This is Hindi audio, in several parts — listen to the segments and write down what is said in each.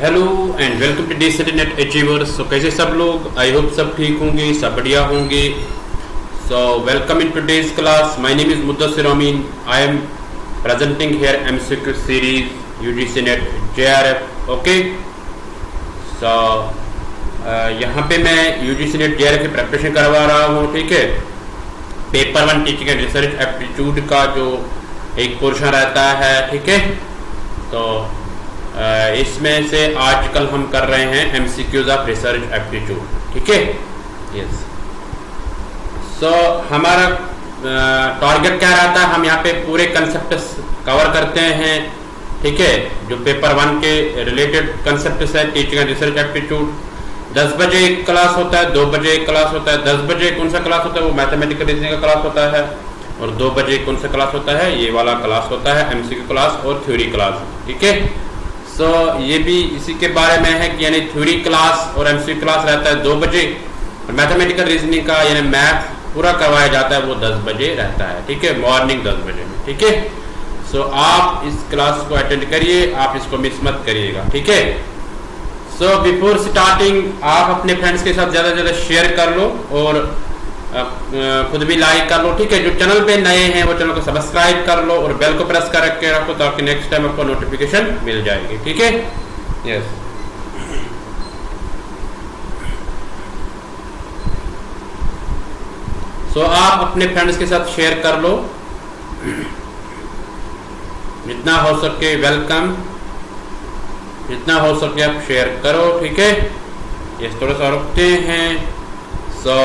हेलो एंड वेलकम टू डेसिटी नेट अचीवर्स। सो कैसे सब लोग, आई होप सब ठीक होंगे, सब बढ़िया होंगे। So welcome in today's class. My name is Muddasir Amin. I am presenting here MCQ series UGC NET JRF. Okay, so यहाँ पे मैं यूजीसी नेट जेआरएफ की प्रिपरेशन करवा रहा हूँ। ठीक है, paper 1 teaching and research aptitude का जो एक पोर्शन रहता है। ठीक है, तो इसमें से आजकल हम कर रहे हैं एमसीक्यूज ऑफ रिसर्च एप्टीट्यूड। ठीक है, यस। सो हमारा टारगेट क्या रहता है, हम यहाँ पे पूरे कंसेप्ट्स कवर करते हैं। ठीक है, जो पेपर 1 के रिलेटेड कंसेप्ट्स है टीचिंग एंड रिसर्च एप्टीट्यूड। 10 बजे एक क्लास होता है, 2 बजे एक क्लास होता है। 10 बजे कौन सा क्लास होता है, वो मैथमेटिकल रीजनिंग का क्लास होता है। और 2 बजे कौन सा क्लास होता है, ये वाला क्लास होता है, एमसीक्यू क्लास और थ्योरी क्लास। ठीक है, सो ये भी इसी के बारे में है कि यानी थ्योरी क्लास और एमसीक्यू क्लास रहता है 2 बजे, और मैथमेटिकल रीजनिंग का यानी मैथ पूरा करवाया जाता है वो 10 बजे रहता है। ठीक है, मॉर्निंग 10 बजे में। ठीक है, सो आप इस क्लास को अटेंड करिए, आप इसको मिस मत करिएगा। ठीक है, सो बिफोर स्टार्टिंग आप अपने फ्रेंड्स के साथ ज़्यादा से ज़्यादा शेयर कर लो और खुद भी लाइक कर लो। ठीक है, जो चैनल पे नए हैं वो चैनल को सब्सक्राइब कर लो और बेल को प्रेस कर के रखो ताकि नेक्स्ट टाइम आपको नोटिफिकेशन मिल जाएगी। ठीक है, यस। सो आप अपने फ्रेंड्स के साथ शेयर कर लो जितना हो सके। वेलकम, जितना हो सके आप शेयर करो। ठीक है, यस। थोड़ा सा रुकते हैं। So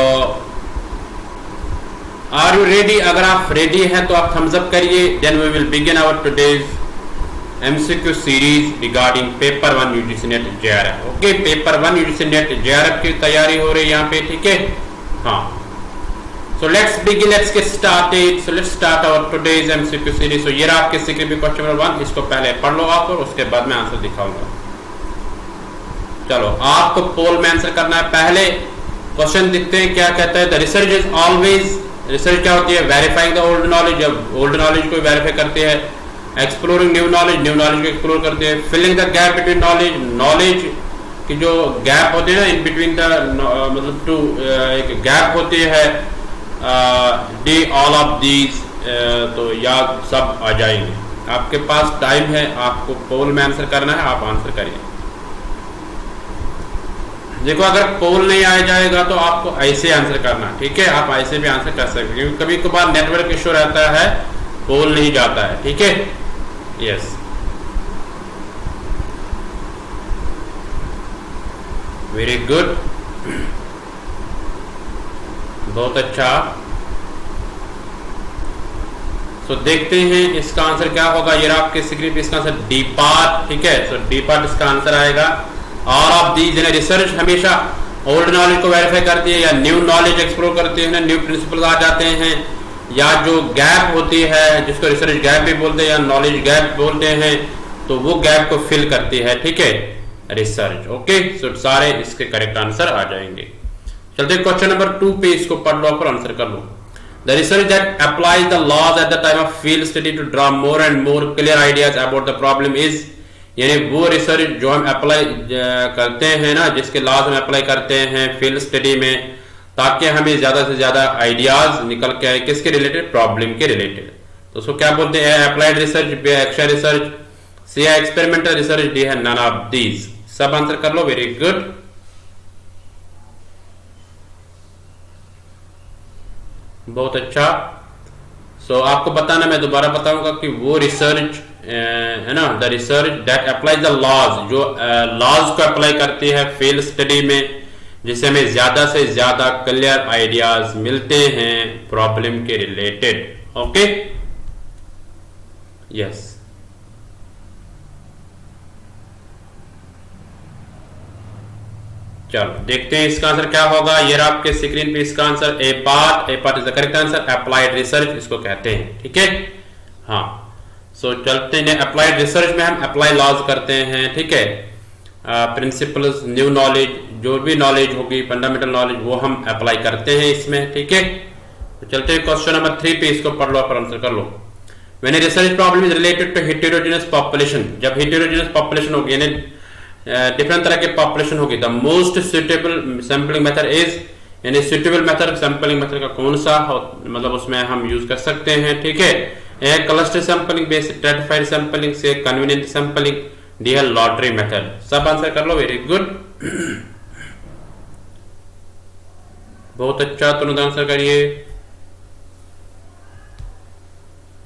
are you ready? अगर आप रेडी हैं तो आप थम्स अप करिए। Then we will begin our today's MCQ series regarding paper 1 UGC NET JRF. Okay, paper 1 UGC NET JRF की तैयारी हो रही है यहाँ पे। ठीक है, हाँ। So let's begin, let's get started. So let's start our today's MCQ series. So ये रहा आपके सीक्रेट क्वेश्चन नंबर 1। इसको पहले पढ़ लो आप और उसके बाद मैं आंसर दिखाऊंगा। चलो, आपको पोल में आंसर करना है। पहले क्वेश्चन दिखते हैं क्या कहता है। The research is always, research क्या होती है? वेरीफाइंग द ओल्ड नॉलेज, जब ओल्ड नॉलेज को वेरीफाई करते हैं। Exploring new knowledge, new knowledge को एक्सप्लोर करते हैं। Filling the gap between knowledge, knowledge की जो गैप होती है ना इन बिटवीन द, मतलब टू एक गैप होती है। डी ऑल ऑफ दीज, तो याद सब आ जाएंगे। आपके पास टाइम है, आपको पोल में आंसर करना है, आप आंसर करिए। देखो, अगर पोल नहीं आ जाएगा तो आपको ऐसे आंसर करना। ठीक है, आप ऐसे भी आंसर कर सकते हैं क्योंकि कभी कभार नेटवर्क इशू रहता है, पोल नहीं जाता है। ठीक है, यस। वेरी गुड, बहुत अच्छा। तो देखते हैं इसका आंसर क्या होगा। ये आपके स्क्रीन पे इसका आंसर डी पार्ट। ठीक है, तो डी पार्ट इसका आंसर आएगा। ऑल ऑफ दीज, रिसर्च हमेशा ओल्ड नॉलेज को वेरीफाई करती है या न्यू नॉलेज एक्सप्लोर करती है ना, न्यू प्रिंसिपल्स आ जाते हैं, या जो गैप होती है जिसको रिसर्च गैप भी बोलते हैं या नॉलेज गैप बोलते हैं, तो वो गैप को फिल करती है। ठीक है, रिसर्च। ओके, सो सारे इसके करेक्ट आंसर आ जाएंगे। चलते क्वेश्चन नंबर 2 पे, इसको पढ़ लो और आंसर कर लो। The research that applies the laws at the time of field study to draw more and more clear ideas about the problem is, यानी वो रिसर्च जो हम अप्लाई करते हैं ना, जिसके लॉज हम अप्लाई करते हैं फील्ड स्टडी में, ताकि हमें ज्यादा से ज्यादा आइडियाज निकल के आए। किसके रिलेटेड? प्रॉब्लम के रिलेटेड। तो उसको क्या बोलते हैं? Applied research, B action research, C experimental research, D है नन ऑफ दीज। सब आंसर कर लो। वेरी गुड, बहुत अच्छा। सो आपको बताना, मैं दोबारा बताऊंगा कि वो रिसर्च है ना, the research that applies the laws, जो लॉज को अप्लाई करती है फील्ड स्टडी में, जिससे हमें ज्यादा से ज्यादा क्लियर आइडियाज मिलते हैं प्रॉब्लम के रिलेटेड। Okay, yes. चलो देखते हैं इसका आंसर क्या होगा। ये आपके स्क्रीन पे इसका answer A part is the correct answer. Applied research इसको कहते हैं। ठीक है, हाँ। सो चलते हैं, अप्लाइड रिसर्च में हम अप्लाई लॉज करते हैं। ठीक है, प्रिंसिपल्स, न्यू नॉलेज, जो भी नॉलेज होगी, फंडामेंटल नॉलेज, वो हम अप्लाई करते हैं इसमें। ठीक है, तो चलते हैं क्वेश्चन नंबर 3 पे, इसको पढ़ लो और आंसर कर लो। When a research problem is related to heterogeneous population, जब heterogeneous population होगी यानी डिफरेंट तरह के पॉपुलेशन होगी। The most suitable sampling method is, यानी सुटेबल मेथड सैंपलिंग मेथड का कौन सा मतलब उसमें हम यूज कर सकते हैं, ठीक है। A cluster sampling, B stratified sampling, C convenient sampling, D है लॉटरी मेथड। सब आंसर कर लो, वेरी गुड, बहुत अच्छा, तुरंत आंसर करिए।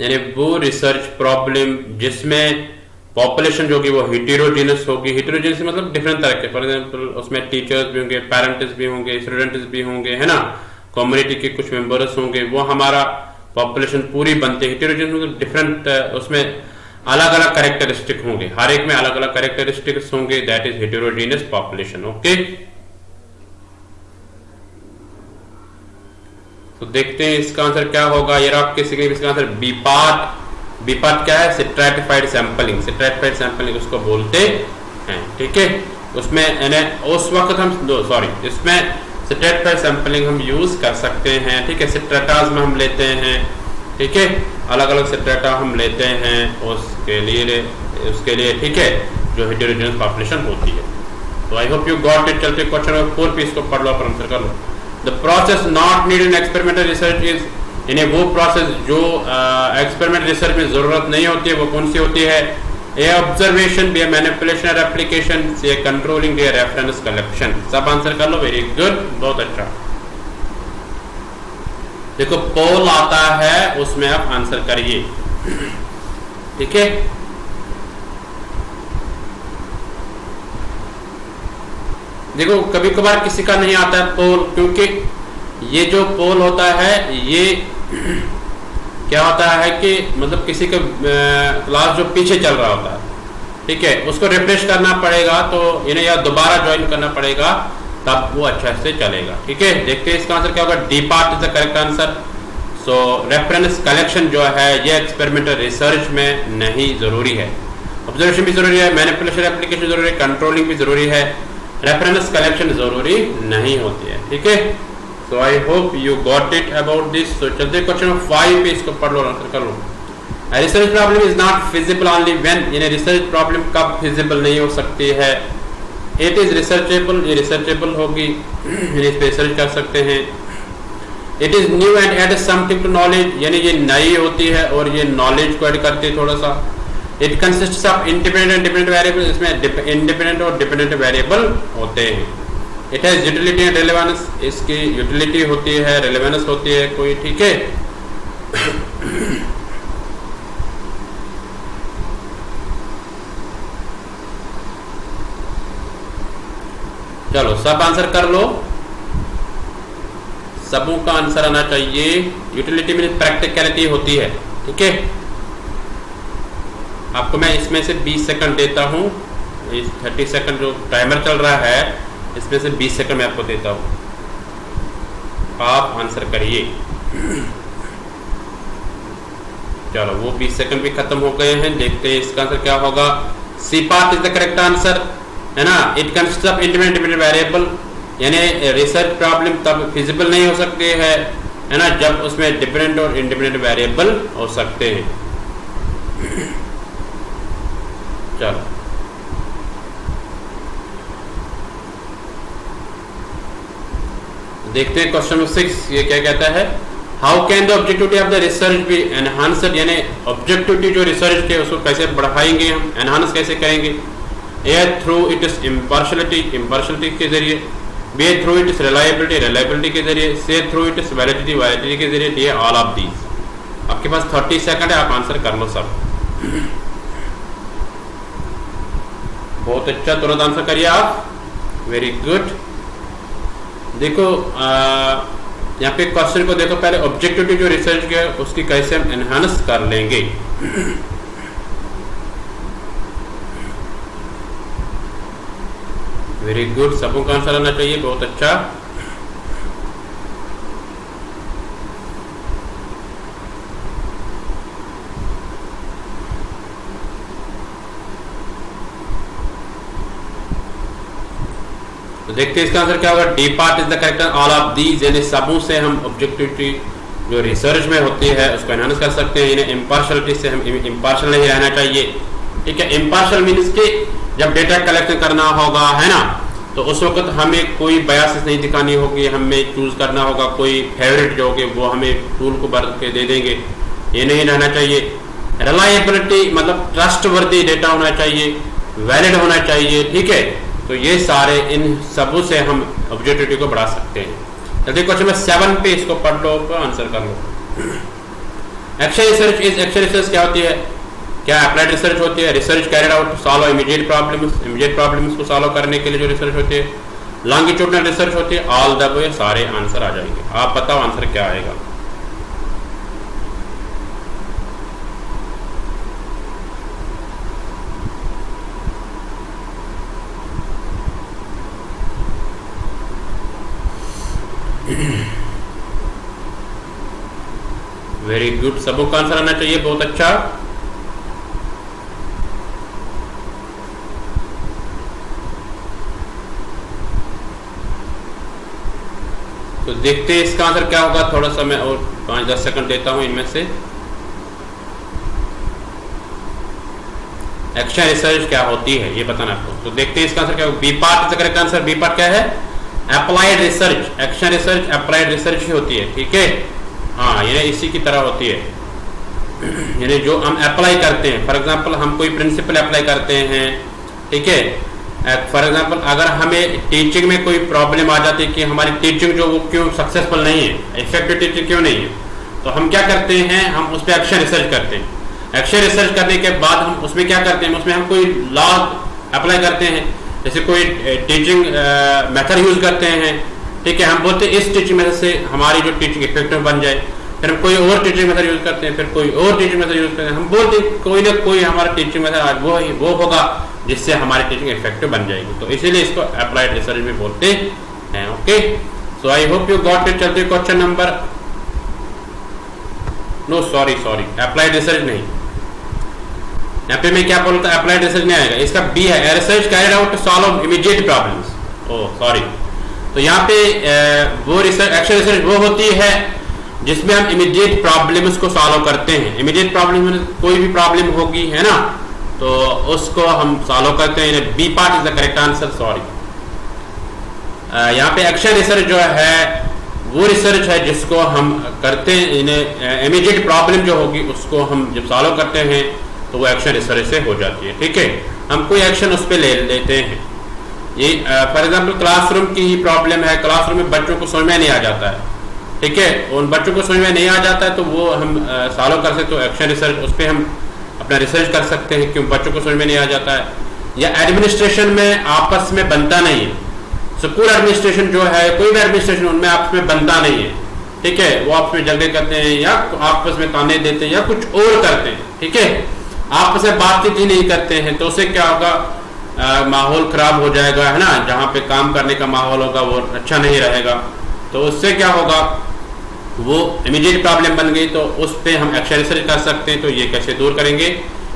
यानी वो रिसर्च प्रॉब्लम जिसमें पॉपुलेशन जो होगी वो हेटेरोजेनस होगी। हेटेरोजेनस मतलब डिफरेंट तरह के, फॉर एग्जांपल उसमें टीचर्स भी होंगे, पेरेंट्स भी होंगे, स्टूडेंट्स भी होंगे, है ना, कम्युनिटी के कुछ मेंबर्स होंगे, वो हमारा पॉपुलेशन पूरी बनते हैं। हेटेरोजेनस मतलब डिफरेंट, उसमें अलग अलग कैरेक्टरिस्टिक होंगे, हर एक में अलग अलग कैरेक्टरिस्टिक्स होंगे, that is heterogeneous population. Okay, तो देखते हैं इसका आंसर क्या होगा। ये आपके इसका answer B part. B part क्या है? Stratified sampling. स्ट्रैटिफाइड सैंपलिंग उसको बोलते हैं, ठीक है। उसमें उस वक्त हम इसमें स्ट्रैटिफाइड सैंपलिंग हम यूज कर सकते हैं, ठीक है। स्ट्रेटास में हम लेते हैं, ठीक है, अलग अलग स्ट्रेटा हम लेते हैं उसके लिए, ठीक है, जो हेटेरोजेनस पॉपुलेशन होती है। तो I hope you got it. चलते क्वेश्चन नंबर 4 पे, इसको पढ़ लो, पर आंसर कर लो। The process not needed in experimental research is, यानी वो प्रोसेस जो एक्सपेरिमेंट रिसर्च में जरूरत नहीं होती है, वो कौन सी होती है? ए ऑब्जर्वेशन, बी मैनिपुलेशन और एप्लीकेशन, सी कंट्रोलिंग, डी रेफरेंस कलेक्शन। सब आंसर कर लो, वेरी गुड, बहुत अच्छा। देखो पोल आता है, उसमें आप आंसर करिए, ठीक है। देखो कभी कभार किसी का नहीं आता है पोल, क्योंकि ये जो पोल होता है ये क्या होता है कि मतलब किसी का क्लास जो पीछे चल रहा होता है, ठीक है, उसको रिफ्रेश करना पड़ेगा, तो इन्हें या दोबारा ज्वाइन करना पड़ेगा, तब वो अच्छा से चलेगा, ठीक है। देखते हैं इसका आंसर क्या होगा। D part is the correct answer. So reference collection जो है ये एक्सपेरिमेंटल रिसर्च में नहीं जरूरी है। ऑब्जर्वेशन भी जरूरी है, मैनिपुलेशन एप्लीकेशन जरूरी है, कंट्रोलिंग भी जरूरी है, रेफरेंस कलेक्शन जरूरी नहीं होती है, ठीक है। So I hope you got it about this. तो चलते क्वेश्चन नंबर 5 पे, इसको पढ़ लो, आंसर कर लो। Research problem is not feasible only when, यानी रिसर्च प्रॉब्लम कब फिजिबल नहीं हो सकती है? इट इज रिसर्चेबल, ये रिसर्चेबल होगी, इस पे रिसर्च कर सकते हैं। It is new and add something to knowledge, यानी ये नई होती है और ये नॉलेज को ऐड करती है थोड़ा सा। It consists of independent and dependent variable, इसमें इंडिपेंडेंट और डिपेंडेंट वेरिएबल होते हैं। It has utility and relevance, इसकी यूटिलिटी होती है, रेलेवेंस होती है कोई, ठीक है। चलो सब आंसर कर लो, सबों का आंसर आना चाहिए। यूटिलिटी में प्रैक्टिकलिटी होती है, ठीक है। आपको मैं इसमें से 20 सेकंड देता हूं, इस 30 सेकंड जो टाइमर चल रहा है इसमें से 20 सेकंड मैं आपको देता हूं, आप आंसर करिए। चलो वो 20 सेकंड भी खत्म हो गए हैं, देखते हैं इसका आंसर क्या होगा। C part is the correct answer, है ना। It consist of independent variable, यानी रिसर्च प्रॉब्लम तब फिजिबल नहीं हो सकती है ना, जब उसमें डिपेंडेंट और इंडिपेंडेंट वेरिएबल हो सकते हैं। चलो देखते हैं क्वेश्चन नंबर 6, ये क्या कहता है। How can the objectivity of the research be enhanced, यानी ऑब्जेक्टिविटी जो रिसर्च के उसको कैसे बढ़ाएंगे हम, एनहांस कैसे करेंगे? A through it is impartiality के जरिए, B through it is reliability के जरिए, C through it is validity के जरिए, डी ऑल ऑफ दीज। आपके पास 30 सेकंड है, आप आंसर कर लो सब। बहुत अच्छा, तुरंत आंसर करिए आप, वेरी गुड। देखो यहाँ पे क्वेश्चन को देखो, पहले ऑब्जेक्टिविटी जो रिसर्च के उसकी कैसे हम एनहांस कर लेंगे। वेरी गुड, सबों का आंसर आना चाहिए, बहुत अच्छा। तो देखते हैं इसका आंसर क्या होगा। D part is the correct, all of these, यानी सबों से हम ऑब्जेक्टिविटी जो रिसर्च में होती है उसको एनहांस कर सकते हैं। यानी इम्पार्शलिटी से हम इम्पार्शल नहीं रहना चाहिए, ठीक है। इम्पार्शल मीन्स कि जब डेटा कलेक्शन करना होगा, है ना, तो उस वक्त हमें कोई बायसेस नहीं दिखानी होगी, हमें चूज करना होगा कोई फेवरेट जो होगे वो हमें टूल को भर के दे देंगे, ये नहीं रहना चाहिए। रिलायबिलिटी मतलब ट्रस्टवर्दी डेटा होना चाहिए, वैलिड होना चाहिए, ठीक है। तो ये सारे इन सबों से हम ऑब्जेक्टिविटी को बढ़ा सकते हैं। जल्दी क्वेश्चन नंबर 7 पे इसको पढ़ लो, आंसर कर लो। Action research is action research क्या होती है? क्या अप्लाइड रिसर्च होती है? Research carried out to solve immediate problems को सॉल्व करने के लिए जो रिसर्च होती है। लॉन्गिट्यूडनल रिसर्च होती है। ऑल द वे सारे आंसर आ जाएंगे। आप बताओ आंसर क्या आएगा। वेरी गुड, सबों का आंसर आना चाहिए, बहुत अच्छा। तो देखते हैं इसका आंसर क्या होगा। थोड़ा सा मैं और 5-10 सेकंड देता हूं इनमें से। एक्शन रिसर्च क्या होती है ये बताना आपको। तो देखते हैं इसका आंसर क्या होगा। B part is the correct answer. B part क्या है? Applied research. Action research applied research ही होती है, ठीक है। हाँ, ये इसी की तरह होती है, यानी जो हम अप्लाई करते हैं। फॉर एग्जांपल हम कोई प्रिंसिपल अप्लाई करते हैं, ठीक है। फॉर एग्जांपल अगर हमें टीचिंग में कोई प्रॉब्लम आ जाती है कि हमारी टीचिंग जो वो क्यों सक्सेसफुल नहीं है, इफेक्टिव टीचिंग क्यों नहीं है, तो हम क्या करते हैं, हम उस पर एक्शन रिसर्च करते हैं। एक्शन रिसर्च करने के बाद हम उसमें क्या करते हैं, उसमें हम कोई लॉ अप्लाई करते हैं। जैसे कोई टीचिंग मेथड यूज करते हैं, ठीक है। हम बोलते हैं इस टीचिंग मेथड से हमारी जो टीचिंग इफेक्टिव बन जाए। फिर हम कोई और टीचिंग मेथड यूज करते हैं, फिर कोई और टीचिंग मेथड यूज करते हैं। हम बोलते हैं कोई ना कोई हमारा टीचिंग मेथड आज वो होगा जिससे हमारी टीचिंग इफेक्टिव बन जाएगी। तो इसीलिए इसको अप्लाइड रिसर्च भी बोलते हैं। Okay, so I hope you got it. चलते question number, no sorry applied research नहीं, यहाँ पे मैं क्या बोलता हूँ, अप्लाइड रिसर्च नहीं आएगा। इसका बी है, research carried out to solve immediate problems. Oh sorry, तो यहाँ पे वो रिसर्च, एक्शन रिसर्च वो होती है जिसमें हम इमीडिएट प्रॉब्लम्स को सॉल्व करते हैं। इमीडिएट प्रॉब्लम में कोई भी प्रॉब्लम होगी, है ना, तो उसको हम सॉल्व करते हैं। B part is the correct answer. Sorry, यहाँ पे एक्शन रिसर्च जो है वो रिसर्च है जिसको हम करते हैं, इमीडिएट प्रॉब्लम जो होगी उसको हम जब सॉल्व करते हैं तो वो एक्शन रिसर्च से हो जाती है, ठीक है। हम कोई एक्शन उस पर ले लेते हैं। ये फॉर एग्जांपल क्लासरूम की ही प्रॉब्लम है, क्लासरूम में बच्चों को समझ में नहीं आ जाता है, ठीक है। उन बच्चों को समझ में नहीं आ जाता है तो वो हम सॉल्व कर सकते, तो एक्शन रिसर्च उस पर हम अपना रिसर्च कर सकते हैं क्यों बच्चों को समझ में नहीं आ जाता है। या एडमिनिस्ट्रेशन में आपस में बनता नहीं है, स्कूल एडमिनिस्ट्रेशन जो है, कोई भी एडमिनिस्ट्रेशन उनमें आपस में बनता नहीं है, ठीक है। वो आपस में झगड़े करते हैं या आपस में ताने देते हैं या कुछ और करते हैं, ठीक है। आपस में बातचीत ही नहीं करते हैं, तो उससे क्या होगा, माहौल खराब हो जाएगा, है ना। जहाँ पे काम करने का माहौल होगा वो अच्छा नहीं रहेगा, तो उससे क्या होगा, वो इमीडिएट प्रॉब्लम बन गई, तो उस पर हम एक्शन रिसर्च कर सकते हैं। तो ये कैसे दूर करेंगे,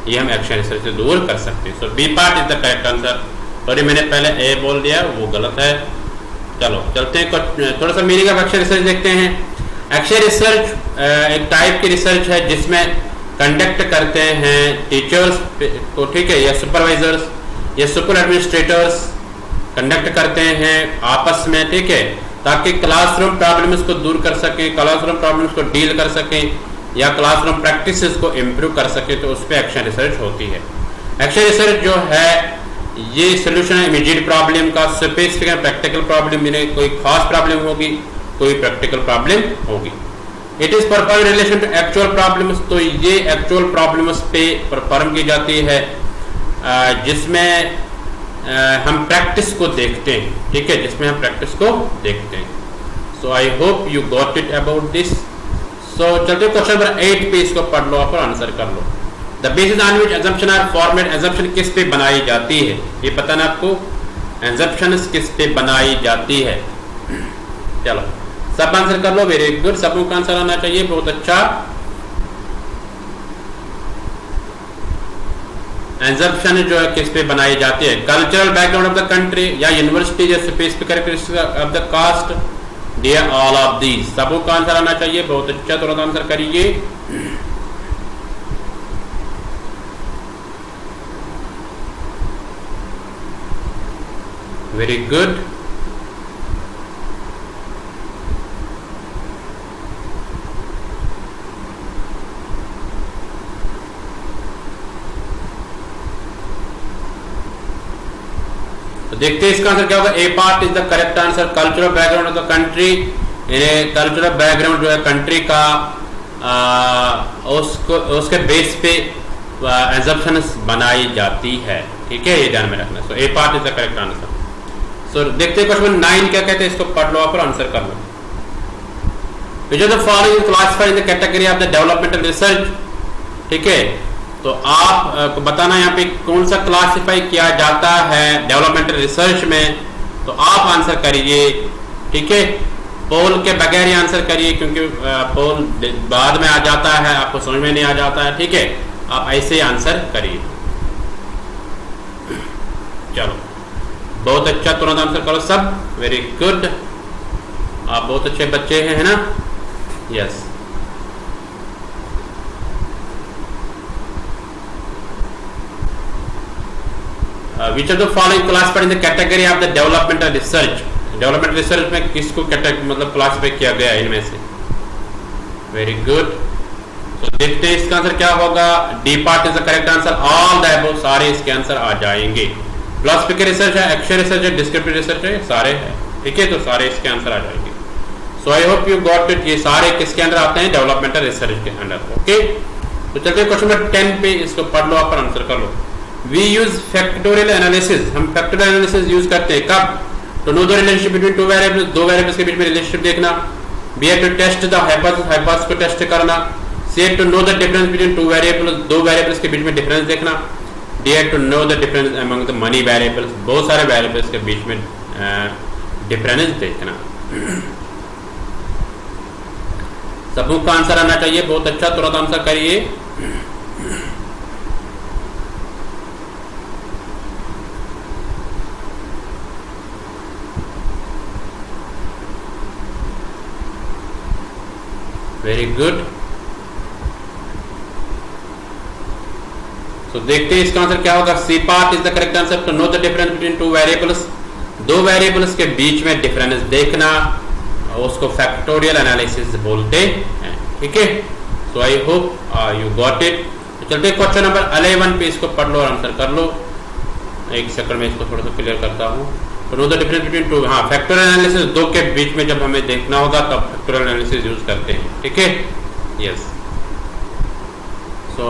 ये हम एक्शन रिसर्च से दूर कर सकते हैं। So B part is the correct answer. Sorry मैंने पहले ए बोल दिया, वो गलत है। चलो चलते हैं, थोड़ा सा मीनिंग ऑफ एक्शन रिसर्च देखते हैं। एक्शन रिसर्च एक टाइप की रिसर्च है जिसमें कंडक्ट करते हैं टीचर्स को, ठीक है, या सुपरवाइजर्स या स्कूल एडमिनिस्ट्रेटर्स कंडक्ट करते हैं आपस में, ठीक है, ताकि क्लासरूम प्रॉब्लम्स को दूर कर सकें, क्लासरूम प्रॉब्लम्स को डील कर सकें या क्लासरूम प्रैक्टिसेस को इम्प्रूव कर सकें। तो उस पर एक्शन रिसर्च होती है। एक्शन रिसर्च जो है ये सोल्यूशन है इमीडिएट प्रॉब्लम का, स्पेसिफिक एंड प्रैक्टिकल प्रॉब्लम, यानी कोई खास प्रॉब्लम होगी, कोई प्रैक्टिकल प्रॉब्लम होगी। It is perform in relation to actual problems. तो ये एक्चुअल प्रॉब्लम्स पे परफॉर्म की जाती है जिसमें हम प्रैक्टिस को देखते हैं, ठीक है, जिसमें हम प्रैक्टिस को देखते हैं। So I hope you got it about this. So चलते क्वेश्चन नंबर 8 पे, इसको पढ़ लो और आंसर कर लो। The basis on which assumption are formed. Assumption किस पे बनाई जाती है ये पता ना आपको, एजम्पशन किस पे बनाई जाती है। चलो सब आंसर कर लो, वेरी गुड, सबों का आंसर आना चाहिए, बहुत अच्छा। एजम्पशन जो है किस पे बनाई जाती है, cultural background of the country या यूनिवर्सिटी या specific characteristics of the caste, dear all of these. सबों का आंसर आना चाहिए, बहुत अच्छा, तुरंत आंसर करिए। Very good. तो देखते हैं इसका आंसर क्या होगा। A part is the correct answer. Cultural background of the country, cultural background जो है कंट्री का उसके बेस पे एजम्पशंस बनाई जाती है, ठीक है, ये ध्यान में रखना। So A part is the correct answer. So देखते हैं क्वेश्चन 9 क्या कहते हैं, इसको पढ़ लो और आंसर कर लो। Which of the following classified in the category of the developmental research, ठीक है। तो आप बताना यहाँ पे कौन सा क्लासिफाई किया जाता है डेवलपमेंटल रिसर्च में, तो आप आंसर करिए, ठीक है। पोल के बगैर ही आंसर करिए, क्योंकि पोल बाद में आ जाता है, आपको समझ में नहीं आ जाता है, ठीक है। आप ऐसे ही आंसर करिए। चलो, बहुत अच्छा, तुरंत आंसर करो सब। वेरी गुड, आप बहुत अच्छे बच्चे हैं, है ना। Yes. Which of the following classified in the category of the developmental research. Development research में किसको मतलब क्लासिफाई किया गया है इनमें से। Very good. तो देखते हैं इसका आंसर क्या होगा। D part is the correct answer. All the above, सारे इसके आंसर आ जाएंगे। फिलोसफिकल रिसर्च है, एक्चुअल रिसर्च है, डिस्क्रिप्टिव रिसर्च है, सारे हैं, ठीक है। तो सारे इसके आंसर आ जाएंगे। So I hope you got it. ये सारे किसके अंदर आते हैं, डेवलपमेंटल रिसर्च के अंदर, ओके। तो चलते क्वेश्चन नंबर 10 पे, इसको पढ़ लो आप, आंसर कर लो। We use factorial analysis. हम फैक्टोरियल एनालिसिस यूज करते हैं कब, to know the relationship between two variables, दो वेरिएबल्स के बीच में रिलेशनशिप देखना। बी है to test the hypothesis, hypothesis को टेस्ट करना। सी है to know the difference between two variables, दो वेरिएबल्स के बीच में डिफरेंस देखना। डी है to know the difference among the many variables, बहुत सारे वेरिएबल्स के बीच में डिफरेंस देखना। सबूत का आंसर आना चाहिए। बहुत अच्छा, तुरंत आंसर करिए। Very good. सो देखते हैं इसका आंसर क्या होगा। C part is the correct answer. To know the difference between two variables, दो वेरिएबल्स के बीच में डिफरेंस देखना, उसको फैक्टोरियल एनालिसिस बोलते हैं, ठीक है। So I hope you got it. तो चलते क्वेश्चन नंबर 11 पे, इसको पढ़ लो और आंसर कर लो। एक सेकंड में इसको थोड़ा सा क्लियर करता हूँ। तो no the difference between to, हाँ, फैक्टोरियल एनालिसिस दो के बीच में जब हमें देखना होगा तब फैक्टोरियल एनालिसिस यूज करते हैं, ठीक है। यस। सो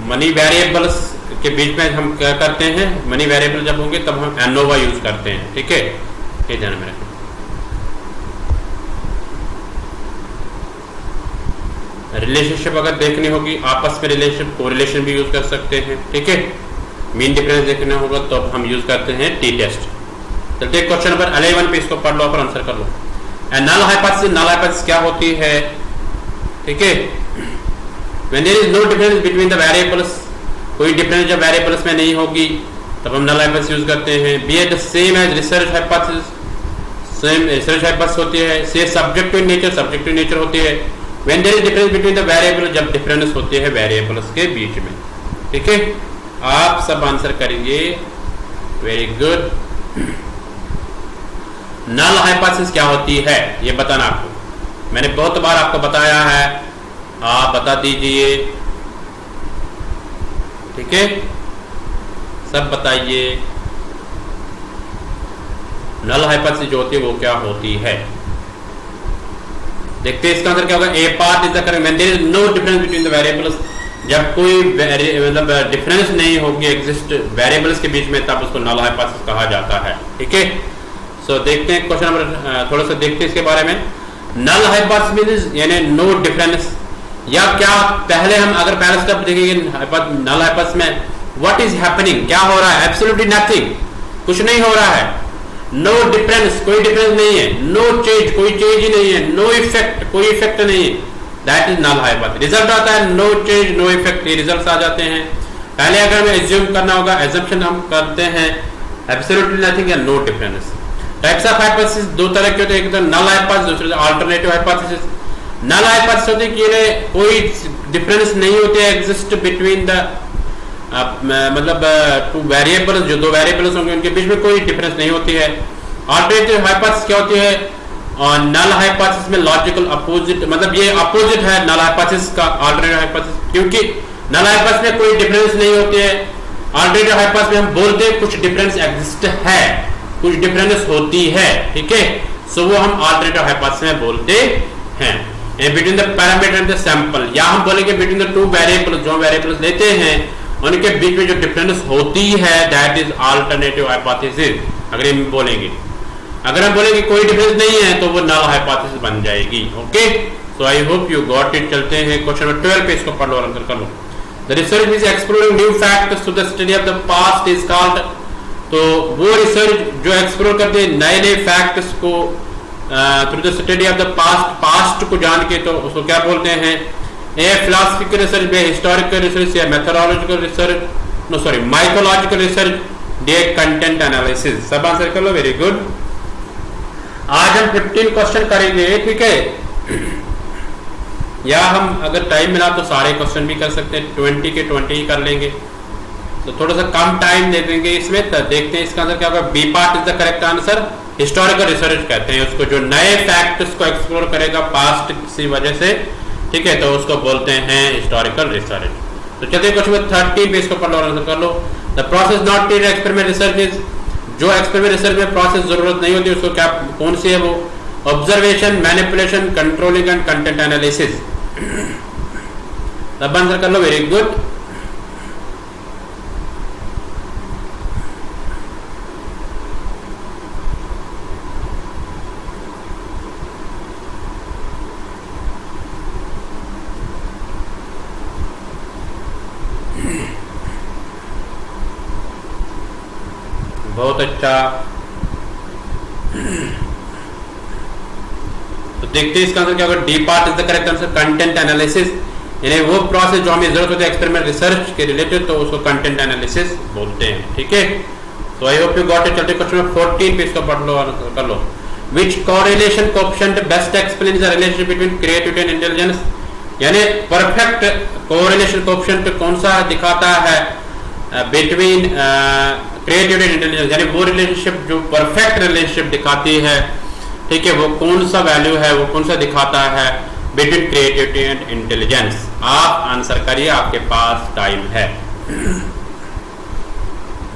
मनी वेरिएबल्स के बीच में हम क्या करते हैं, मनी वेरिएबल जब होंगे तब हम एनोवा यूज करते हैं, ठीक है, ये ध्यान में रखें। रिलेशनशिप अगर देखनी होगी आपस में, रिलेशनशिप कोरिलेशन भी यूज कर सकते हैं, ठीक है। मीन डिफरेंस देखना होगा तो अब हम यूज करते हैं टी टेस्ट। चलते क्वेश्चन नंबर 11 पे, इसको पढ़ लो और आंसर कर लो। नल हाइपोथेसिस, नल हाइपोथेसिस क्या होती है, ठीक है। When there is no difference between the variables, कोई डिफरेंस जब वेरिएबल्स में नहीं होगी तब हम नल हाइपोथेसिस यूज करते हैं। B at the same as research hypothesis, same research hypothesis होती है। C subjective in nature, subjective nature होती है। When there is difference between the variable, जब डिफरेंस होते हैं वेरिएबल्स के बीच में, ठीक है। आप सब आंसर करेंगे। Very good. नल हाइपोथेसिस क्या होती है ये बताना आपको, मैंने बहुत बार आपको बताया है, आप बता दीजिए, ठीक है। सब बताइए नल हाइपोथेसिस जो होती है वो क्या होती है। देखते हैं इसका आंसर क्या होगा। A part is the correct when there is no difference between the variables, जब कोई मतलब डिफरेंस नहीं होगी एग्जिस्ट वेरिएबल्स के बीच में तब उसको नल हाइपोथेसिस कहा जाता है, ठीक है। सो देखते हैं क्वेश्चन नंबर, थोड़ा सा देखते हैं इसके बारे में। नल हाइपोथेसिस मींस यानी नो डिफरेंस, या क्या पहले हम अगर पहले स्टेप देखेंगे नल हाइपोथेसिस में व्हाट इज हैपनिंग, क्या हो रहा है, एब्सोल्युटली नथिंग, कुछ नहीं हो रहा है। नो डिफरेंस, कोई डिफरेंस नहीं है। नो चेंज, कोई चेंज ही नहीं है। नो इफेक्ट, कोई इफेक्ट नहीं है। That is null hypothesis. Result आता है नो चेंज नो इफेक्ट, ये रिजल्ट्स आ जाते हैं। पहले अगर हमें एज्यूम करना होगा, एजम्पशन हम करते हैं एब्सोल्युटली नथिंग या no difference. Types of hypothesis दो तरह के होते हैं, एक तो नल हाइपोथेसिस, दूसरे अल्टरनेटिव हाइपोथेसिस। नल हाइपोथेसिस होती है कि कोई डिफरेंस नहीं होते एग्जिस्ट बिटवीन द मतलब टू वेरिएबल्स, जो दो वेरिएबल्स होंगे उनके बीच में कोई डिफरेंस नहीं होती है। अल्टरनेटिव हाइपोथेसिस क्या होती है? और नल हाइपोथेसिस में लॉजिकल अपोजिट, मतलब ये अपोजिट है नल हाइपोथेसिस का अल्टरनेटिव हाइपोथेसिस, क्योंकि नल हाइपोथेसिस में कोई डिफरेंस नहीं होती है। अल्टरनेटिव हाइपोथेसिस में हम बोलते हैं कुछ डिफरेंस एग्जिस्ट है, कुछ डिफरेंस होती है, ठीक है। सो वो हम अल्टरनेटिव हाइपोथेसिस में बोलते हैं। Between the parameter and the sample, या हम बोलेंगे बिटवीन द टू वेरिएबल्स, जो वेरिएबल्स लेते हैं उनके बीच में जो डिफरेंस होती है दैट इज अल्टरनेटिव हाइपोथेसिस। अगर हम बोलेंगे, अगर हम बोलेंगे कोई डिफरेंस नहीं है तो वो नल हाइपोथेसिस बन जाएगी। Okay, so I hope you got it. चलते हैं क्वेश्चन नंबर 12 पे, इसको पढ़ लो और आंसर कर लो। The research is exploring new facts to the study of the past is called, तो वो रिसर्च जो एक्सप्लोर करते हैं नए नए फैक्ट्स को through the study of the past, past को जान के, तो उसको क्या बोलते हैं? A philosophical research, B historical research, या methodological research, no sorry mythological research, D content analysis. सब आंसर कर लो, वेरी गुड। आज हम 15 क्वेश्चन करेंगे, ठीक है। या हम अगर टाइम मिला तो सारे क्वेश्चन भी कर सकते हैं, 20 के 20 ही कर लेंगे, तो थोड़ा सा कम टाइम दे देंगे इसमें। तो देखते हैं इसका आंसर क्या होगा। B part is the correct answer. Historical research कहते हैं उसको, जो नए फैक्ट्स को एक्सप्लोर करेगा पास्ट किसी वजह से, ठीक है, तो उसको बोलते हैं हिस्टोरिकल रिसर्च। तो चलिए क्वेश्चन नंबर 13 पे, इसको पढ़ लो और आंसर कर लो। The process not needed experiment research is, जो एक्सपेरिमेंट रिसर्च में प्रोसेस जरूरत नहीं होती उसको क्या, कौन सी है वो? Observation, manipulation, controlling and content analysis. तब आंसर कर लो, वेरी गुड। बहुत अच्छा। तो देखते हैं इसका आंसर क्या होगा। D part is the correct answer, content analysis, यानी वो प्रोसेस जो हमें जरूरत होती है एक्सपेरिमेंट रिसर्च के रिलेटेड, तो उसको कंटेंट एनालिसिस बोलते हैं, ठीक है। तो I hope you got it. चलते क्वेश्चन नंबर 14 पे, इसको पढ़ लो और कर लो। Which correlation coefficient best explains the relationship between creativity and intelligence, यानी परफेक्ट कोरिलेशन कोएफिशिएंट कौन सा दिखाता है बिटवीन क्रिएटिविटी एंड इंटेलिजेंस, यानी वो रिलेशनशिप जो परफेक्ट रिलेशनशिप दिखाती है, ठीक है, वो कौन सा वैल्यू है, वो कौन सा दिखाता है बिटवीन क्रिएटिविटी एंड इंटेलिजेंस। आप आंसर करिए, आपके पास टाइम है।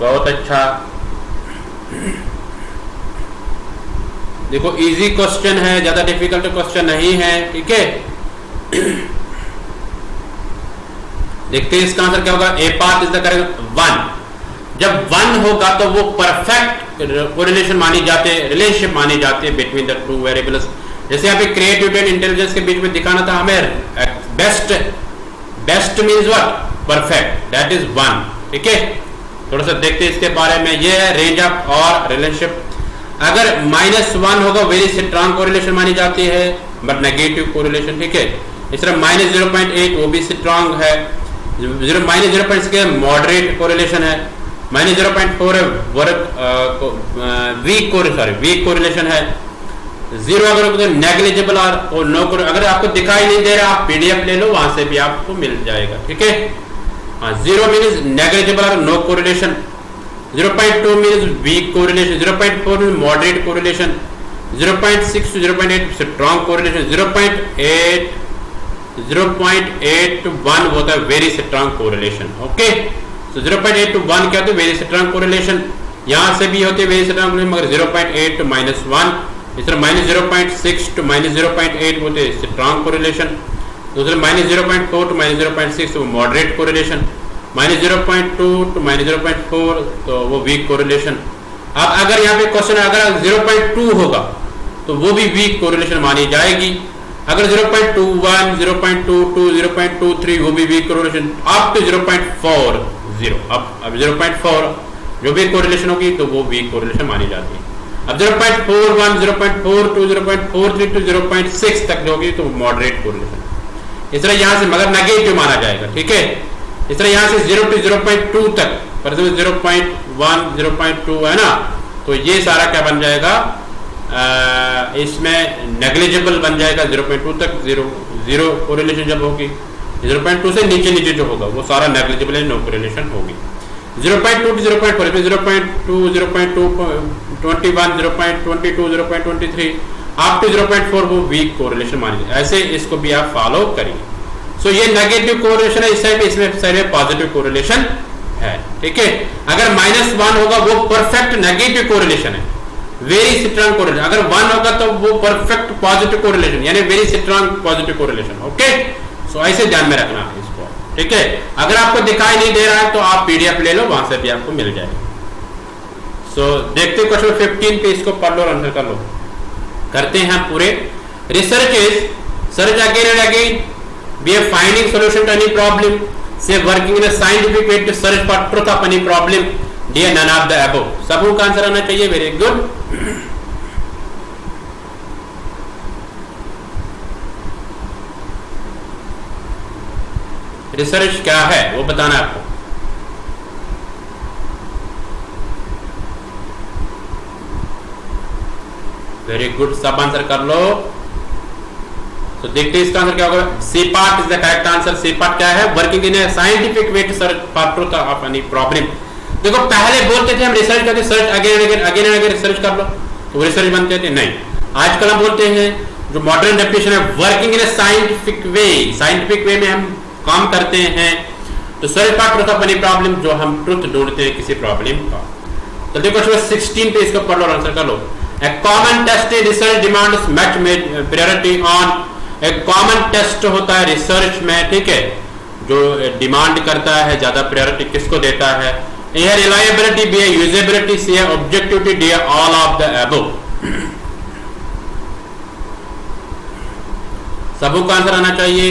बहुत अच्छा। देखो इजी क्वेश्चन है, ज्यादा डिफिकल्ट क्वेश्चन नहीं है, ठीक है। देखते हैं इसका आंसर क्या होगा। A part is the correct 1। जब 1 होगा तो वो परफेक्ट कोरिलेशन मानी जाते हैं, रिलेशनशिप मानी जाती है बिटवीन द टू वेरिएबल्स। जैसे यहाँ पे क्रिएटिविटी एंड इंटेलिजेंस के बीच में दिखाना था हमें best, best means what, perfect, that is 1, ठीक है। थोड़ा सा देखते हैं इसके बारे में। ये है रेंज ऑफ और रिलेशनशिप। अगर -1 होगा वेरी स्ट्रांग कोरिलेशन मानी जाती है, बट नेगेटिव कोरिलेशन, ठीक है। इस तरह -0.8 वो भी स्ट्रांग है, -0.6 मॉडरेट कोरिलेशन है, -0.4 वीक कोरिलेशन है, 0 अगर तो नेग्लिजिबल और नो। अगर आपको दिखाई नहीं दे रहा, आप पीडीएफ ले लो, वहां से भी आपको मिल जाएगा, ठीक है। 0 मीन्स नेग्लिजिबल और no correlation, 0.2 means weak correlation, 0.4 means moderate correlation, 0.6 to 0.8 strong correlation, 0.8 to 1 होता है वेरी स्ट्रॉन्ग कोरिलेशन, ओके। तो 0.8 to 1 क्या होता है, वेरी स्ट्रॉन्ग कोरिलेशन। यहां से भी होते हैं वेरी स्ट्रॉन्ग, मगर 0.8 to -1, इस तरह -0.6 to -0.8 होते हैं स्ट्रॉन्ग कोरिलेशन। दूसरे -0.4 to -0.6 वो मॉडरेट कोरिलेशन, -0.2 to -0.4 तो वो वीक कोरिलेशन। अब अगर यहाँ पे क्वेश्चन अगर 0.2 होगा तो वो भी वीक कोरिलेशन मानी जाएगी। अगर 0.21, 0.22, 0.23 वो भी वीक कोरिलेशन, अप टू 0.40, अब 0.4 जो भी कोरिलेशन होगी तो वो वीक कोरिलेशन मानी जाती है। अब 0.41, 0.42, 0.43 to 0.6 तक जो होगी तो मॉडरेट कोरिलेशन। इस तरह यहाँ से मगर नेगेटिव माना जाएगा, ठीक है। इस तरह यहाँ से 0 to 0.2 तक, फॉर एग्जाम्पल 0.1, 0.2 है ना, तो ये सारा क्या बन जाएगा, इसमें नेग्लिजिबल बन जाएगा। 0.2 तक जीरो कोरिलेशन जब होगी, 0.2 से नीचे नीचे जो होगा वो सारा नेग्लिजिबल नो कोरिलेशन होगी। 0.2 to 0.4 इसमें 0.2 0.21 0.22 0.23 अप टू 0.4 वो वीक कोरिलेशन मानिए, ऐसे इसको भी आप फॉलो करिए। सो ये नेगेटिव कोरिलेशन है, इस साइड में, इसमें साइड में पॉजिटिव कोरिलेशन है, ठीक है। अगर -1 होगा वो परफेक्ट नेगेटिव कोरिलेशन है, वेरी स्ट्रांग कोरिलेशन। अगर 1 होगा तो वो परफेक्ट पॉजिटिव कोरिलेशन, यानी very strong positive correlation. Okay, so ऐसे ध्यान में रखना है इसको, ठीक है। अगर आपको दिखाई नहीं दे रहा है तो आप पीडीएफ ले लो, वहां से भी आपको मिल जाएगा। सो देखते हैं क्वेश्चन 15 पे, इसको पढ़ लो और आंसर कर लो। करते हैं पूरे। Research is search again and again, we are finding solution to any problem, C working in a scientific way to search for truth of any problem, dear none of the above. सबों का आंसर आना चाहिए, वेरी गुड। रिसर्च क्या है वो बताना है आपको। वेरी गुड, सब आंसर कर लो। तो देखते हैं इसका आंसर क्या होगा। C part is the correct answer. C part क्या है? Working in a scientific way to search for truth of any problem. देखो पहले बोलते थे हम रिसर्च करते, search again and again and again research कर लो तो रिसर्च बनते थे, नहीं। आजकल हम बोलते हैं जो मॉडर्न डेफिनेशन है, working in a scientific way. Scientific way में हम काम करते हैं तो search for truth of any problem, जो हम ट्रुथ ढूंढते हैं किसी प्रॉब्लम का। तो देखो 16 पे इसको पढ़ लो और आंसर कर लो। A common test in research demands much priority on। एक कॉमन टेस्ट होता है रिसर्च में, ठीक है, जो डिमांड करता है ज्यादा प्रायोरिटी किसको देता है? ए रिलायबिलिटी, बी है यूजेबिलिटी, सी है ऑब्जेक्टिविटी, डी है ऑल ऑफ द अबव। सबों का आंसर आना चाहिए।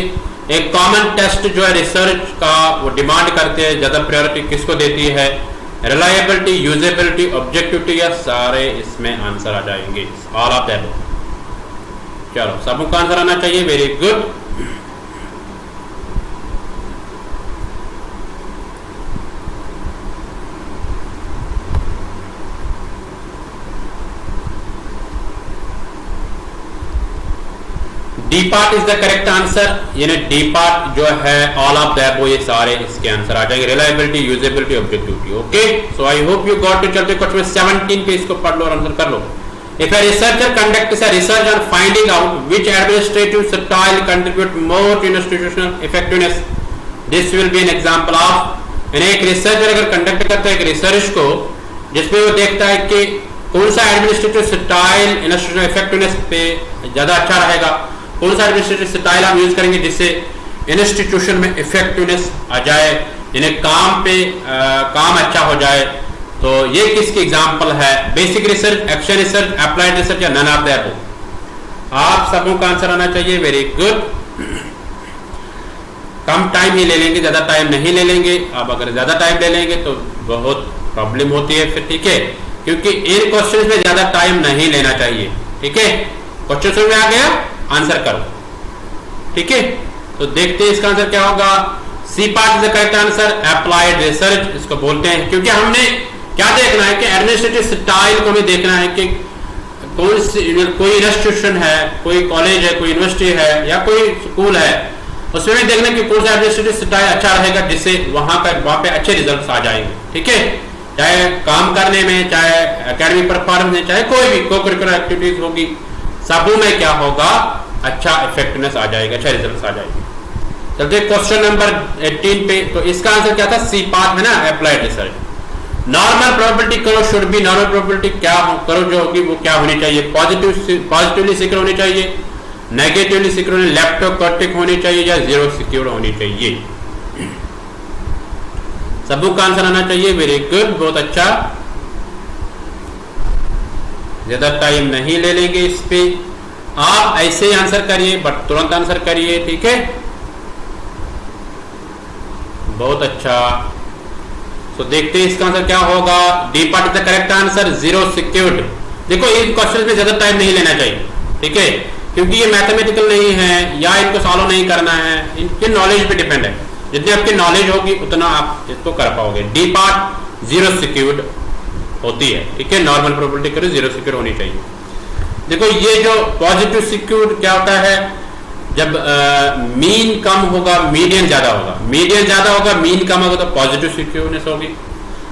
एक कॉमन टेस्ट जो है रिसर्च का वो डिमांड करते हैं ज्यादा प्रायोरिटी किसको देती है? रिलायबिलिटी, यूजेबिलिटी, ऑब्जेक्टिविटी, या सारे इसमें आंसर आ जाएंगे, ऑल ऑफ दैट। चलो सबों का आंसर आना चाहिए, very good. D part is the correct answer, यानी डी पार्ट जो है ऑल ऑफ दैट वो ये सारे इसके आंसर आ जाएंगे, reliability, usability, objectivity. Okay, so I hope you got it. चलते क्वेश्चन 17 पे, इसको पढ़ लो और आंसर कर लो। If a researcher conducts a research on finding out which administrative style contribute more to institutional effectiveness, this will be an example of. यानी एक रिसर्चर अगर कंडक्ट करता है एक रिसर्च को जिसमें वो देखता है कि कौन सा एडमिनिस्ट्रेटिव स्टाइल इंस्टीट्यूशनल इफेक्टिवनेस पे ज्यादा अच्छा रहेगा, कौन सा एडमिनिस्ट्रेटिव स्टाइल हम यूज करेंगे जिससे इंस्टीट्यूशन में इफेक्टिवनेस आ जाए, यानी काम पे काम अच्छा हो जाए। तो ये किसकी एग्जांपल है? Basic research, action research, applied research, या नन ऑफ द अबव। आप सबों का आंसर आना चाहिए, वेरी गुड। कम टाइम ही ले लेंगे, ज्यादा टाइम नहीं ले लेंगे। आप अगर ज्यादा टाइम ले लेंगे तो बहुत प्रॉब्लम होती है फिर, ठीक है, क्योंकि इन क्वेश्चन में ज्यादा टाइम नहीं लेना चाहिए, ठीक है। क्वेश्चन समझ में आ गया? आंसर करो, ठीक है। तो देखते हैं इसका आंसर क्या होगा। C part is the correct answer, applied research इसको बोलते हैं, क्योंकि हमने क्या देखना है कि एडमिनिस्ट्रेटिव स्टाइल को हमें देखना है कि कोई इंस्टीट्यूशन है, कोई कॉलेज है, कोई यूनिवर्सिटी है, या कोई स्कूल है, उसमें भी देखना कि कौन सा एडमिनिस्ट्रेटिव स्टाइल अच्छा रहेगा जिससे वहां पे अच्छे रिजल्ट आ जाएंगे, ठीक है। चाहे काम करने में, चाहे एकेडमिक परफॉर्मेंस में, चाहे कोई भी को करिकुलर एक्टिविटीज होगी, सबों में क्या होगा? अच्छा इफेक्टिवनेस आ जाएगा, अच्छा रिजल्ट आ जाएगा। चलते क्वेश्चन नंबर 18 पे। तो इसका आंसर क्या था? सी पार्ट है ना, अप्लाइड रिसर्च। नॉर्मल प्रोबेबिलिटी करो, शुड बी नॉर्मल प्रोबेबिलिटी क्या करो जो होगी वो क्या होनी चाहिए? पॉजिटिवली सिक्योर होनी चाहिए, नेगेटिवली सिक्योर, लेप्टोकॉर्टिक होनी चाहिए, या जीरो सिक्योर होनी चाहिए। सबों का आंसर आना चाहिए, वेरी गुड, बहुत अच्छा। ज्यादा टाइम नहीं ले लेंगे इस पे, आप ऐसे ही आंसर करिए, बट तुरंत आंसर करिए, ठीक है, बहुत अच्छा। तो देखते हैं इसका आंसर क्या होगा। D part is the correct answer, zero secured. देखो इन क्वेश्चन में ज्यादा टाइम नहीं लेना चाहिए, ठीक है, क्योंकि ये मैथमेटिकल नहीं है या इनको सॉल्व नहीं करना है, इनके नॉलेज पे डिपेंड है। जितनी आपकी नॉलेज होगी उतना आप इसको कर पाओगे। डी पार्ट जीरो सिक्योर्ड होती है, ठीक है, नॉर्मल प्रोबेबिलिटी करो, जीरो सिक्योर होनी चाहिए। देखो ये जो पॉजिटिव सिक्योर क्या होता है, जब मीन कम होगा मीडियन ज्यादा होगा, मीडियन ज्यादा होगा मीन कम होगा तो पॉजिटिव सिक्योरनेस होगी।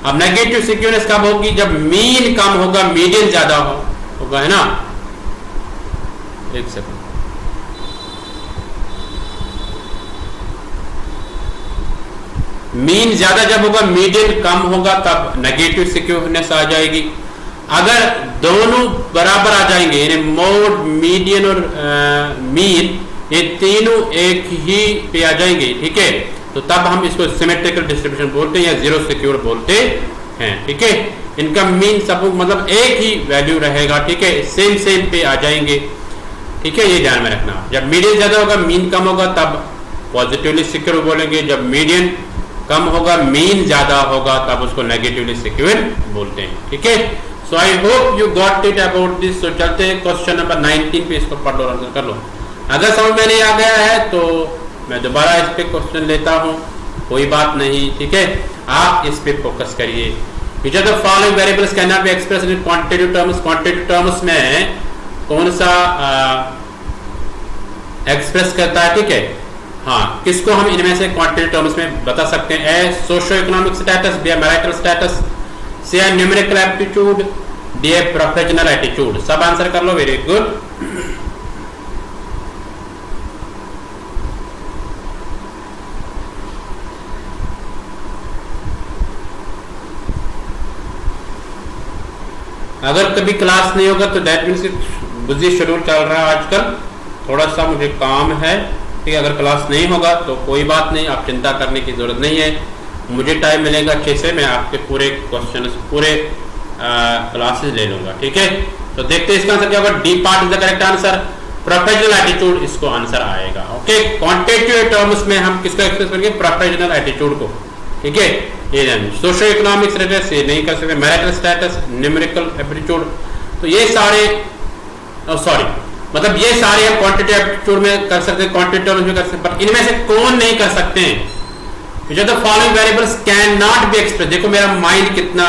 अब नेगेटिव सिक्योरनेस कब होगी? जब मीन कम होगा मीडियन ज्यादा होगा, है ना। एक सेकंड, मीन ज्यादा जब होगा मीडियन कम होगा तब नेगेटिव सिक्योरनेस आ जाएगी। अगर दोनों बराबर आ जाएंगे यानी मोड, मीडियन और मीन ये तीनों एक ही पे आ जाएंगे, ठीक है, तो तब हम इसको सिमेट्रिकल डिस्ट्रीब्यूशन बोलते हैं या जीरो सिक्योर बोलते हैं, ठीक है। इनका मीन सब मतलब एक ही वैल्यू रहेगा, ठीक है, सेम पे आ जाएंगे, ठीक है, ये ध्यान में रखना। जब मीडियन ज्यादा होगा मीन कम होगा तब पॉजिटिवली सिक्योर बोलेंगे, जब मीडियन कम होगा मीन ज्यादा होगा तब उसको नेगेटिवली सिक्योर बोलते हैं, ठीक है। So I hope you got it about this. So चलते हैं क्वेश्चन नंबर 19 पे, इसको पढ़ लो, आंसर कर लो। अगर समझ में नहीं आ गया है तो मैं दोबारा इस पे क्वेश्चन लेता हूँ, कोई बात नहीं, ठीक है, आप इस पे फोकस करिए। Which are the following variables cannot be expressed in quantitative terms. Quantitative terms में कौन सा एक्सप्रेस करता है, ठीक है, हाँ, किसको हम इनमें से क्वांटिटेटिव टर्म्स में बता सकते हैं? A socio economic status, B marital status, C numerical aptitude, D professional attitude. सब आंसर कर लो, वेरी गुड। अगर कभी क्लास नहीं होगा तो दैट मीन्स बिजी शेड्यूल चल रहा है आजकल, थोड़ा सा मुझे काम है, ठीक है। अगर क्लास नहीं होगा तो कोई बात नहीं, आप चिंता करने की जरूरत नहीं है, मुझे टाइम मिलेगा अच्छे से, मैं आपके पूरे क्वेश्चन पूरे क्लासेस ले लूंगा, ठीक है। तो देखते हैं इसका आंसर क्या होगा। D part is the correct answer, professional attitude इसको आंसर आएगा, ओके। क्वांटिटेटिव टर्म्स में हम किसको एक्सप्रेस करेंगे? प्रोफेशनल एटीट्यूड को, ठीक है। ये सोशो इकोनॉमिक स्टेटस ये नहीं कर सकते, मैरिटल स्टेटस, न्यूमेरिकल एप्टीट्यूड, तो ये सारे सॉरी मतलब ये सारे हम क्वांटिटेटिव एप्टीट्यूड में कर सकते हैं, क्वांटिटेटिव टर्म्स में कर सकते हैं, पर इनमें से कौन नहीं कर सकते हैं? जो the following variables cannot be express. देखो मेरा माइंड कितना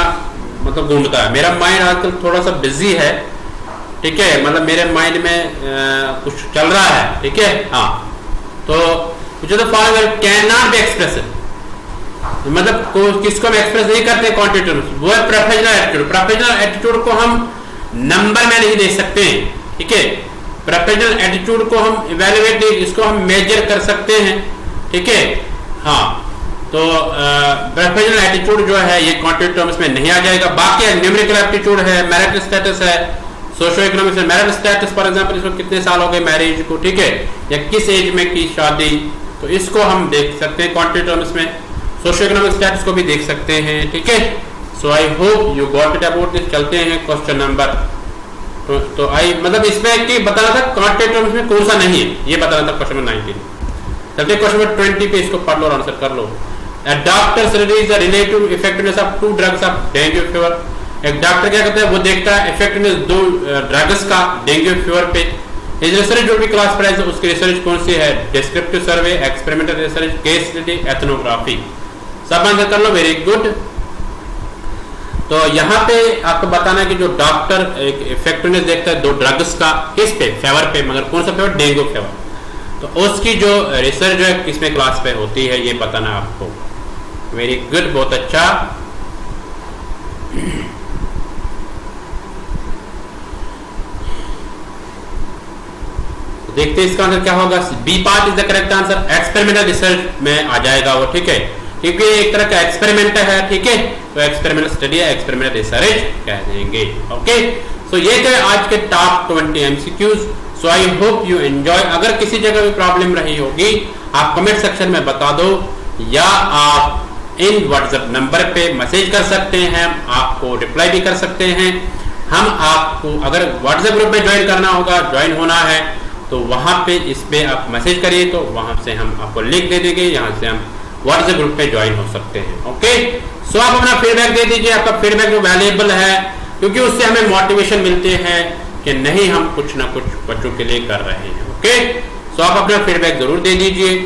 मतलब घूमता है, मेरा माइंड आजकल थोड़ा सा बिजी है, ठीक है, मतलब मेरे माइंड में कुछ चल रहा है, ठीक है, हाँ। तो जो the following can not be express मतलब किसको हम एक्सप्रेस नहीं करते क्वांटिटेटिव, वो है प्रोफेशनल एटीट्यूड। प्रोफेशनल एटीट्यूड को हम नंबर में नहीं दे सकते हैं, ठीक है। प्रोफेशनल एटीट्यूड को हम इवैल्यूएट, इसको हम मेजर कर सकते हैं, ठीक है, हाँ। तो प्रोफेशनल एटीट्यूड जो है ये क्वांटिटेटिव टर्म्स में नहीं आ जाएगा। बाकी न्यूमेरिकल एप्टीट्यूड है, मैरिटल स्टेटस है, सोशो इकोनॉमिक है। मैरिटल स्टेटस फॉर एग्जांपल इसको कितने साल हो गए मैरिज को, ठीक है, या किस एज में की शादी, तो इसको हम देख सकते हैं क्वांटिटेटिव टर्म्स में। सोशो इकोनॉमिक स्टेटस को भी देख सकते हैं, ठीक है। So I hope you got it about this. चलते हैं क्वेश्चन नंबर, तो आई मतलब इसमें कि बताना था क्वांटिटेटिव टर्म्स में कौन सा नहीं है, ये बताना था क्वेश्चन नंबर 19। चलते क्वेश्चन नंबर 20 पे, इसको पढ़ लो और आंसर कर लो। A doctor studies the relative effectiveness of two drugs of dengue fever। एक डॉक्टर क्या करता है, वो देखता है इफेक्टिवनेस दो ड्रग्स का डेंगू फीवर पे। इस रिसर्च जो भी क्लास प्राइस है उसकी रिसर्च कौन सी है? Descriptive survey, experimental research, case study, ethnography. सब आंसर कर लो, वेरी गुड। तो यहाँ पे आपको बताना है कि जो डॉक्टर एक इफेक्टिवनेस देखता है दो ड्रग्स का, किस पे? फेवर पे, मगर कौन सा फेवर? Dengue favour. तो उसकी जो रिसर्च है किसमें क्लास पे होती है ये बताना आपको। वेरी गुड, बहुत अच्छा। देखते हैं इसका आंसर क्या होगा। B part is the correct answer, experimental research में आ जाएगा वो, ठीक है, क्योंकि एक तरह का एक्सपेरिमेंट है, ठीक है, तो एक्सपेरिमेंटल स्टडी है, एक्सपेरिमेंटल रिसर्च कह देंगे, ओके। सो ये थे आज के top 20 MCQs. So I hope you enjoy. अगर किसी जगह भी प्रॉब्लम रही होगी आप कमेंट सेक्शन में बता दो, या आप इन व्हाट्सएप नंबर पे मैसेज कर सकते हैं, आपको रिप्लाई भी कर सकते हैं। हम आपको अगर व्हाट्सएप ग्रुप में ज्वाइन करना होगा, ज्वाइन होना है, तो वहां पे इस पे आप मैसेज करिए, तो वहां से हम आपको लिंक दे देंगे, यहाँ से हम व्हाट्सएप ग्रुप पे ज्वाइन हो सकते हैं, ओके। सो आप अपना फीडबैक दे दीजिए, आपका फीडबैक जो वैल्यूएबल है, क्योंकि उससे हमें मोटिवेशन मिलते हैं कि नहीं हम कुछ ना कुछ बच्चों के लिए कर रहे हैं, ओके। सो आप अपना फीडबैक जरूर दे दीजिए।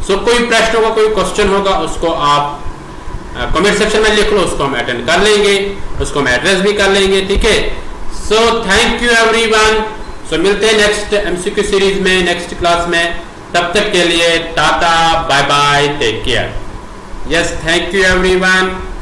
सो कोई प्रश्न होगा, कोई क्वेश्चन होगा, उसको आप कमेंट सेक्शन में लिख लो, उसको हम अटेंड कर लेंगे, उसको हम एड्रेस भी कर लेंगे, ठीक है। So thank you everyone. So मिलते हैं नेक्स्ट एमसीक्यू सीरीज में, नेक्स्ट क्लास में। तब तक के लिए tata, bye bye, take care. Yes, thank you everyone.